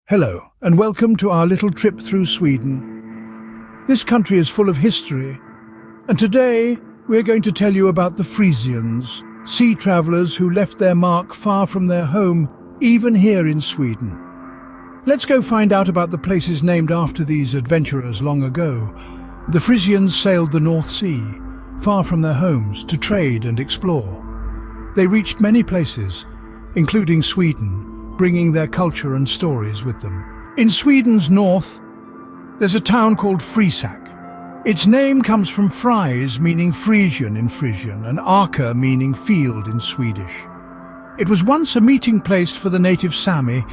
Hello, and welcome to our little trip through Sweden. This country is full of history, and today we're going to tell you about the Frisians, sea travellers who left their mark far from their home, even here in Sweden. Let's go find out about the places named after these adventurers long ago. The Frisians sailed the North Sea, far from their homes, to trade and explore. They reached many places, including Sweden, bringing their culture and stories with them. In Sweden's north, there's a town called Frösakull. Its name comes from Fries, meaning Frisian in Frisian, and Arka, meaning field in Swedish. It was once a meeting place for the native Sami,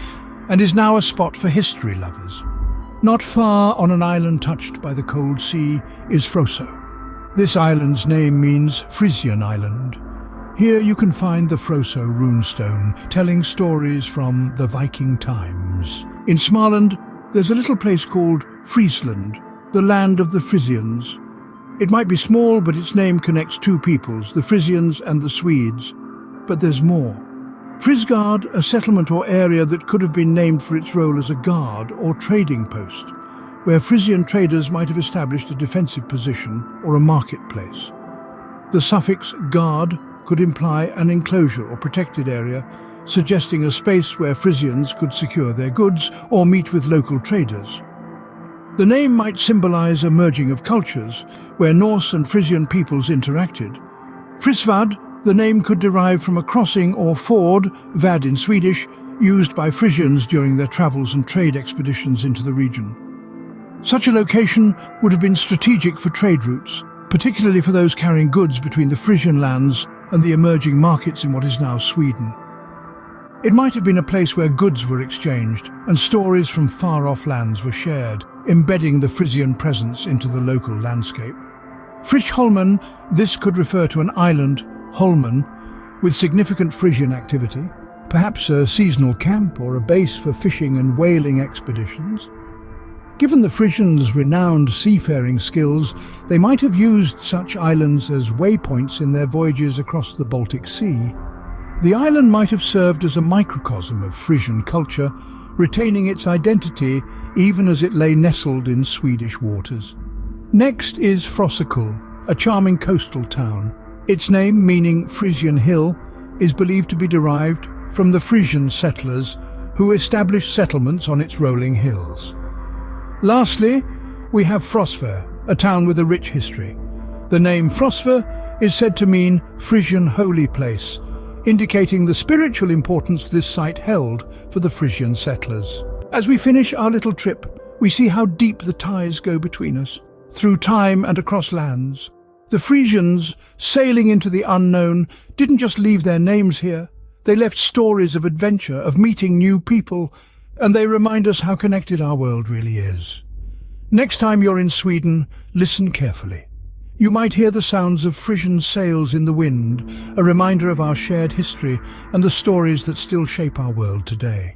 and is now a spot for history lovers. Not far on an island touched by the cold sea is Frösve. This island's name means Frisian Island. Here you can find the Frösve runestone, telling stories from the Viking times. In Småland, there's a little place called Friesland, the land of the Frisians. It might be small, but its name connects two peoples, the Frisians and the Swedes. But there's more. Frisgard, a settlement or area that could have been named for its role as a guard or trading post, where Frisian traders might have established a defensive position or a marketplace. The suffix guard could imply an enclosure or protected area, suggesting a space where Frisians could secure their goods or meet with local traders. The name might symbolize a merging of cultures, where Norse and Frisian peoples interacted. Frösve, the name could derive from a crossing or ford, vad in Swedish, used by Frisians during their travels and trade expeditions into the region. Such a location would have been strategic for trade routes, particularly for those carrying goods between the Frisian lands and the emerging markets in what is now Sweden. It might have been a place where goods were exchanged and stories from far-off lands were shared, embedding the Frisian presence into the local landscape. Frischholmen, this could refer to an island, Holmen, with significant Frisian activity, perhaps a seasonal camp or a base for fishing and whaling expeditions. Given the Frisians' renowned seafaring skills, they might have used such islands as waypoints in their voyages across the Baltic Sea. The island might have served as a microcosm of Frisian culture, retaining its identity even as it lay nestled in Swedish waters. Next is Frösakull, a charming coastal town. Its name, meaning Frisian hill, is believed to be derived from the Frisian settlers who established settlements on its rolling hills. Lastly, we have Frösve, a town with a rich history. The name Frösve is said to mean Frisian holy place, indicating the spiritual importance this site held for the Frisian settlers. As we finish our little trip, we see how deep the ties go between us, through time and across lands. The Frisians, sailing into the unknown, didn't just leave their names here. They left stories of adventure, of meeting new people, and they remind us how connected our world really is. Next time you're in Sweden, listen carefully. You might hear the sounds of Frisian sails in the wind, a reminder of our shared history and the stories that still shape our world today.